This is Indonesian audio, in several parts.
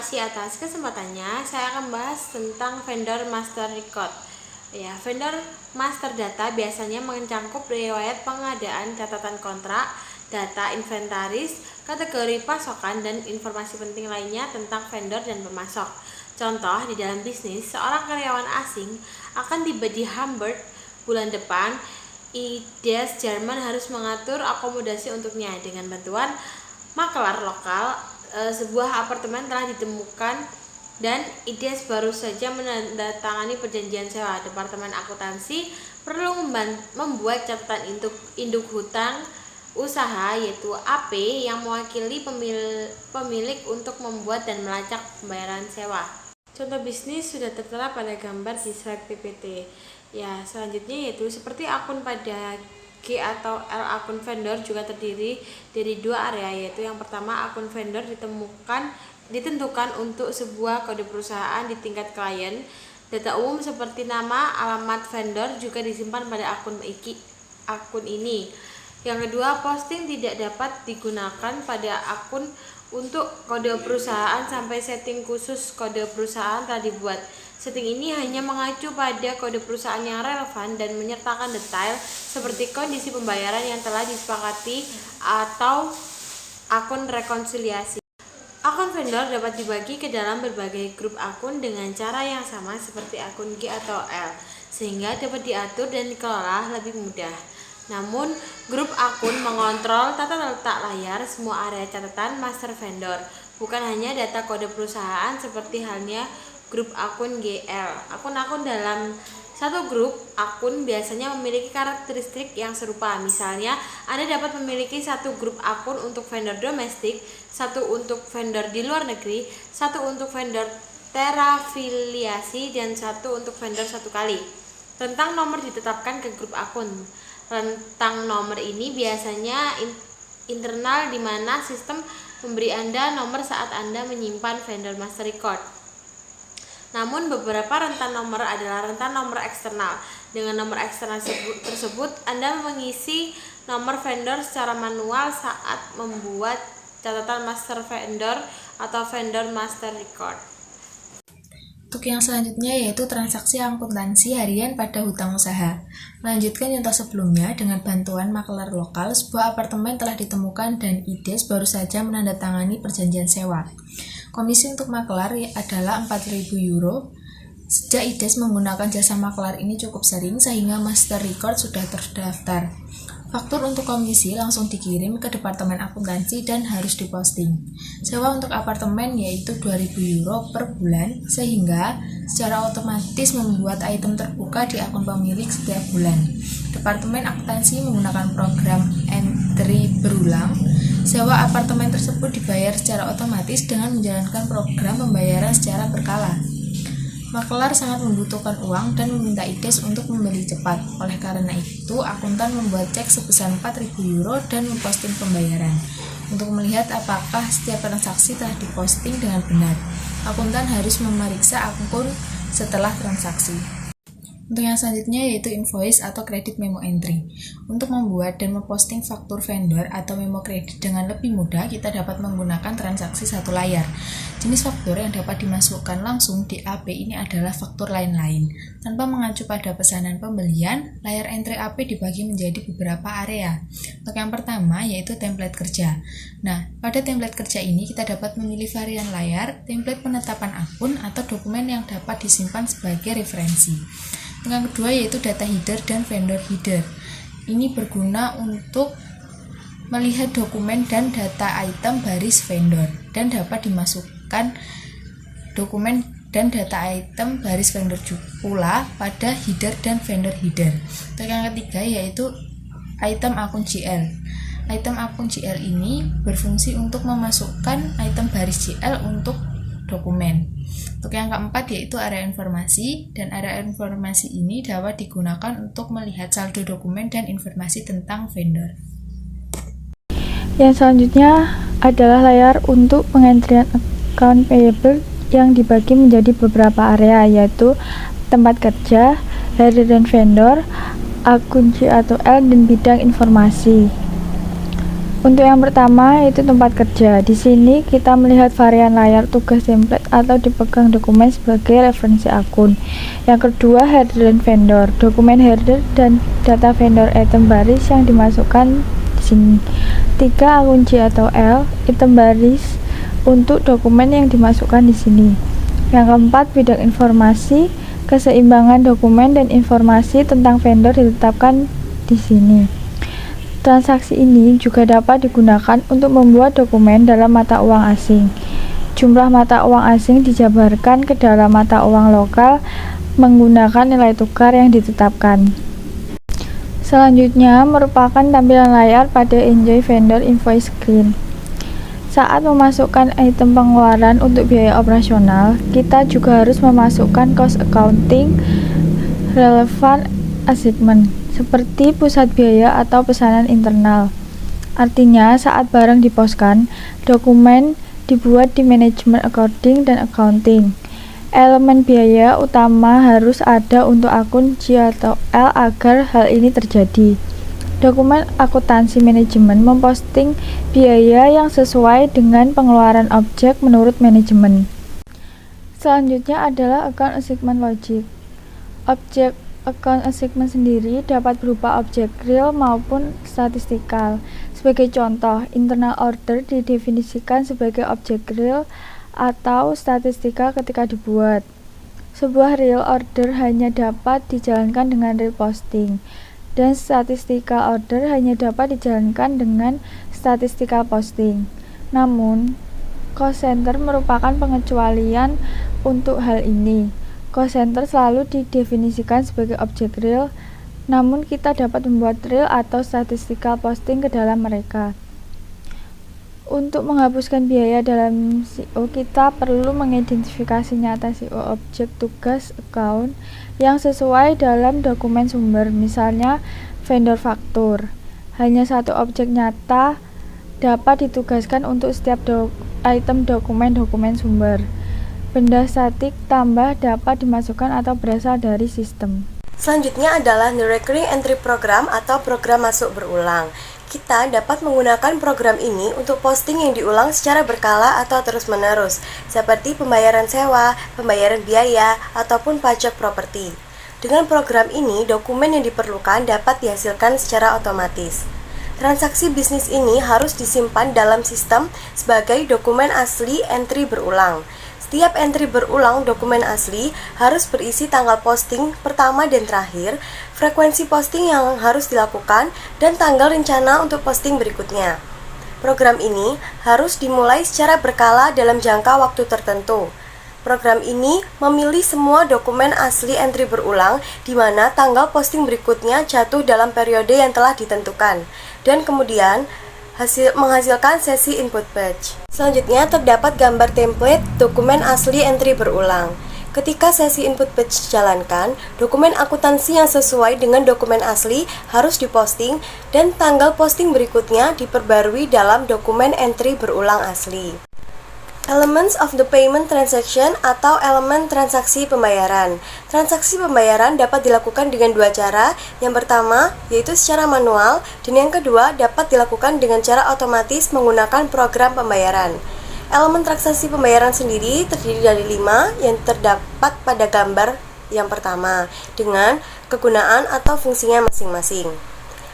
kasih atas kesempatannya. Saya akan bahas tentang vendor master record. Ya, vendor master data biasanya mencakup riwayat pengadaan, catatan kontrak, data inventaris, kategori pasokan, dan informasi penting lainnya tentang vendor dan pemasok. Contoh, di dalam bisnis, seorang karyawan asing akan tiba di Hamburg bulan depan. IDES Jerman harus mengatur akomodasi untuknya. Dengan bantuan makelar lokal, sebuah apartemen telah ditemukan dan IDES baru saja menandatangani perjanjian sewa. Departemen akuntansi perlu membuat catatan induk hutang usaha, yaitu AP, yang mewakili pemilik untuk membuat dan melacak pembayaran sewa. Contoh bisnis sudah tertera pada gambar di slide PPT. Ya, selanjutnya yaitu seperti akun pada G atau L, akun vendor juga terdiri dari dua area, yaitu yang pertama, akun vendor ditentukan untuk sebuah kode perusahaan di tingkat klien. Data umum seperti nama, alamat vendor juga disimpan pada akun ini. Yang kedua, posting tidak dapat digunakan pada akun untuk kode perusahaan sampai setting khusus kode perusahaan telah dibuat. Setting ini hanya mengacu pada kode perusahaan yang relevan dan menyertakan detail seperti kondisi pembayaran yang telah disepakati atau akun rekonsiliasi. Akun vendor dapat dibagi ke dalam berbagai grup akun dengan cara yang sama seperti akun G atau L, sehingga dapat diatur dan dikelola lebih mudah. Namun, grup akun mengontrol tata letak layar semua area catatan master vendor, bukan hanya data kode perusahaan seperti halnya grup akun GL. Akun-akun dalam satu grup akun biasanya memiliki karakteristik yang serupa. Misalnya, Anda dapat memiliki satu grup akun untuk vendor domestik, satu untuk vendor di luar negeri, satu untuk vendor terafiliasi, dan satu untuk vendor satu kali. Rentang nomor ditetapkan ke grup akun. Rentang nomor ini biasanya internal, di mana sistem memberi Anda nomor saat Anda menyimpan vendor master record. Namun beberapa rentan nomor adalah rentan nomor eksternal. Dengan nomor eksternal tersebut, Anda mengisi nomor vendor secara manual saat membuat catatan master vendor atau vendor master record. Untuk yang selanjutnya yaitu transaksi akuntansi harian pada hutang usaha. Melanjutkan contoh sebelumnya, dengan bantuan makelar lokal, sebuah apartemen telah ditemukan dan IDES baru saja menandatangani perjanjian sewa. Komisi untuk makelar adalah 4.000 euro. Sejak IDES menggunakan jasa makelar ini cukup sering sehingga master record sudah terdaftar. Faktur untuk komisi langsung dikirim ke departemen akuntansi dan harus diposting. Sewa untuk apartemen yaitu 2.000 euro per bulan, sehingga secara otomatis membuat item terbuka di akun pemilik setiap bulan. Departemen akuntansi menggunakan program entry berulang. Sewa apartemen tersebut dibayar secara otomatis dengan menjalankan program pembayaran secara berkala. Makelar sangat membutuhkan uang dan meminta IDES untuk membeli cepat. Oleh karena itu, akuntan membuat cek sebesar 4.000 euro dan memposting pembayaran. Untuk melihat apakah setiap transaksi telah diposting dengan benar, akuntan harus memeriksa akun setelah transaksi. Untuk yang selanjutnya yaitu invoice atau kredit memo entry. Untuk membuat dan memposting faktur vendor atau memo kredit dengan lebih mudah, kita dapat menggunakan transaksi satu layar. Jenis faktur yang dapat dimasukkan langsung di AP ini adalah faktur lain-lain. Tanpa mengacu pada pesanan pembelian, layar entry AP dibagi menjadi beberapa area. Untuk yang pertama yaitu template kerja. Nah, pada template kerja ini kita dapat memilih varian layar, template penetapan akun, atau dokumen yang dapat disimpan sebagai referensi. Yang kedua yaitu data header dan vendor header. Ini berguna untuk melihat dokumen dan data item baris vendor dan dapat dimasukkan dokumen dan data item baris vendor pula pada header dan vendor header. Untuk yang ketiga yaitu item akun GL. Item akun GL ini berfungsi untuk memasukkan item baris GL untuk dokumen. Untuk yang keempat yaitu area informasi, dan area informasi ini dapat digunakan untuk melihat saldo dokumen dan informasi tentang vendor. Yang selanjutnya adalah layar untuk pengentrian account payable yang dibagi menjadi beberapa area, yaitu tempat kerja, hari dan vendor, akun G atau L, dan bidang informasi. Untuk yang pertama yaitu tempat kerja. Di sini kita melihat varian layar tugas template atau dipegang dokumen sebagai referensi akun. Yang kedua, header dan vendor. Dokumen header dan data vendor item baris yang dimasukkan di sini. 3, akun J atau L, item baris untuk dokumen yang dimasukkan di sini. Yang keempat, bidang informasi, keseimbangan dokumen dan informasi tentang vendor ditetapkan di sini. Transaksi ini juga dapat digunakan untuk membuat dokumen dalam mata uang asing. Jumlah mata uang asing dijabarkan ke dalam mata uang lokal menggunakan nilai tukar yang ditetapkan. Selanjutnya merupakan tampilan layar pada Enjoy Vendor Invoice Screen. Saat memasukkan item pengeluaran untuk biaya operasional, kita juga harus memasukkan cost accounting relevant assignment seperti pusat biaya atau pesanan internal. Artinya, saat barang diposkan, dokumen dibuat di manajemen accounting dan accounting. Elemen biaya utama harus ada untuk akun J atau L agar hal ini terjadi. Dokumen akuntansi manajemen memposting biaya yang sesuai dengan pengeluaran objek menurut manajemen. Selanjutnya adalah account assignment logic. Objek account assignment sendiri dapat berupa objek real maupun statistikal. Sebagai contoh, internal order didefinisikan sebagai objek real atau statistikal ketika dibuat. Sebuah real order hanya dapat dijalankan dengan real posting, dan statistical order hanya dapat dijalankan dengan statistical posting. Namun, cost center merupakan pengecualian untuk hal ini. Cost center selalu didefinisikan sebagai objek real, namun kita dapat membuat real atau statistical posting ke dalam mereka. Untuk menghapuskan biaya dalam CO, kita perlu mengidentifikasi nyata CO objek tugas account yang sesuai dalam dokumen sumber, misalnya vendor faktur. Hanya satu objek nyata dapat ditugaskan untuk setiap item dokumen sumber. Benda statik tambah dapat dimasukkan atau berasal dari sistem. Selanjutnya adalah the recurring entry program atau program masuk berulang. Kita dapat menggunakan program ini untuk posting yang diulang secara berkala atau terus-menerus, seperti pembayaran sewa, pembayaran biaya, ataupun pajak properti. Dengan program ini, dokumen yang diperlukan dapat dihasilkan secara otomatis. Transaksi bisnis ini harus disimpan dalam sistem sebagai dokumen asli entry berulang. Setiap entry berulang dokumen asli harus berisi tanggal posting pertama dan terakhir, frekuensi posting yang harus dilakukan, dan tanggal rencana untuk posting berikutnya. Program ini harus dimulai secara berkala dalam jangka waktu tertentu. Program ini memilih semua dokumen asli entry berulang di mana tanggal posting berikutnya jatuh dalam periode yang telah ditentukan, dan kemudian menghasilkan sesi input page. Selanjutnya terdapat gambar template dokumen asli entry berulang. Ketika sesi input page dijalankan, dokumen akuntansi yang sesuai dengan dokumen asli harus diposting dan tanggal posting berikutnya diperbarui dalam dokumen entry berulang asli. Elements of the payment transaction atau elemen transaksi pembayaran. Transaksi pembayaran dapat dilakukan dengan dua cara. Yang pertama yaitu secara manual, dan yang kedua dapat dilakukan dengan cara otomatis menggunakan program pembayaran. Elemen transaksi pembayaran sendiri terdiri dari 5 yang terdapat pada gambar yang pertama dengan kegunaan atau fungsinya masing-masing.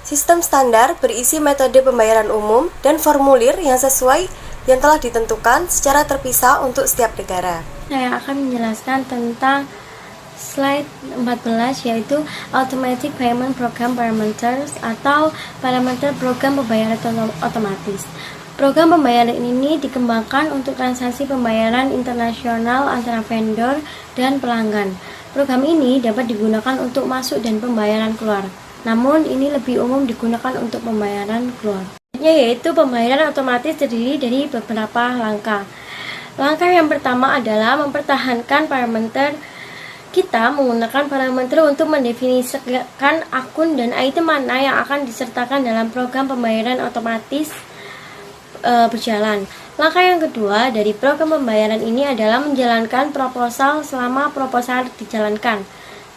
Sistem standar berisi metode pembayaran umum dan formulir yang sesuai yang telah ditentukan secara terpisah untuk setiap negara. Saya akan menjelaskan tentang slide 14, yaitu Automatic Payment Program Parameters atau parameter program pembayaran otomatis. Program pembayaran ini dikembangkan untuk transaksi pembayaran internasional antara vendor dan pelanggan. Program ini dapat digunakan untuk masuk dan pembayaran keluar, namun ini lebih umum digunakan untuk pembayaran keluar. Yaitu pembayaran otomatis terdiri dari beberapa langkah. Langkah yang pertama adalah mempertahankan parameter. Kita menggunakan parameter untuk mendefinisikan akun dan item mana yang akan disertakan dalam program pembayaran otomatis berjalan. Langkah yang kedua dari program pembayaran ini adalah menjalankan proposal. Selama proposal dijalankan,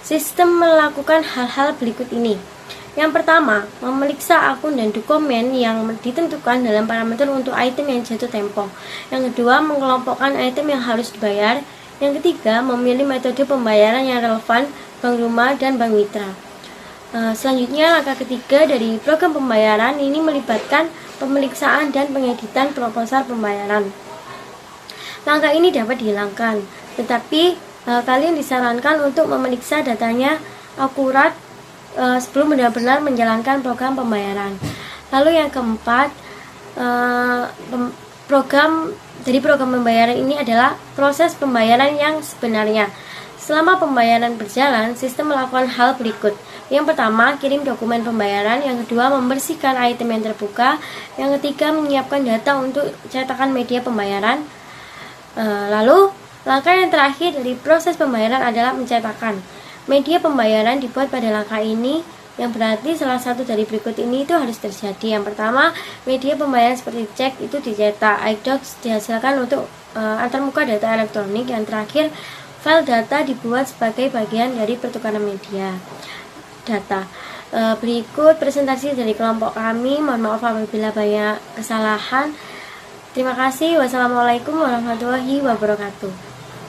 sistem melakukan hal-hal berikut ini. Yang pertama, memeriksa akun dan dokumen yang ditentukan dalam parameter untuk item yang jatuh tempo. Yang kedua, mengelompokkan item yang harus dibayar. Yang ketiga, memilih metode pembayaran yang relevan, bank rumah dan bank mitra. Selanjutnya, langkah ketiga dari program pembayaran ini melibatkan pemeriksaan dan pengeditan proposal pembayaran. Langkah ini dapat dihilangkan, tetapi kalian disarankan untuk memeriksa datanya akurat sebelum benar-benar menjalankan program pembayaran. Lalu yang keempat, program pembayaran ini adalah proses pembayaran yang sebenarnya. Selama pembayaran berjalan, sistem melakukan hal berikut. Yang pertama, kirim dokumen pembayaran. Yang kedua, membersihkan item yang terbuka. Yang ketiga, menyiapkan data untuk cetakan media pembayaran. Lalu, langkah yang terakhir dari proses pembayaran adalah mencetakkan. Media pembayaran dibuat pada langkah ini, yang berarti salah satu dari berikut ini itu harus terjadi. Yang pertama, media pembayaran seperti cek itu dicetak, iDocs dihasilkan untuk antarmuka data elektronik. Yang terakhir, file data dibuat sebagai bagian dari pertukaran media data. Berikut presentasi dari kelompok kami. Mohon maaf apabila banyak kesalahan. Terima kasih. Wassalamualaikum warahmatullahi wabarakatuh.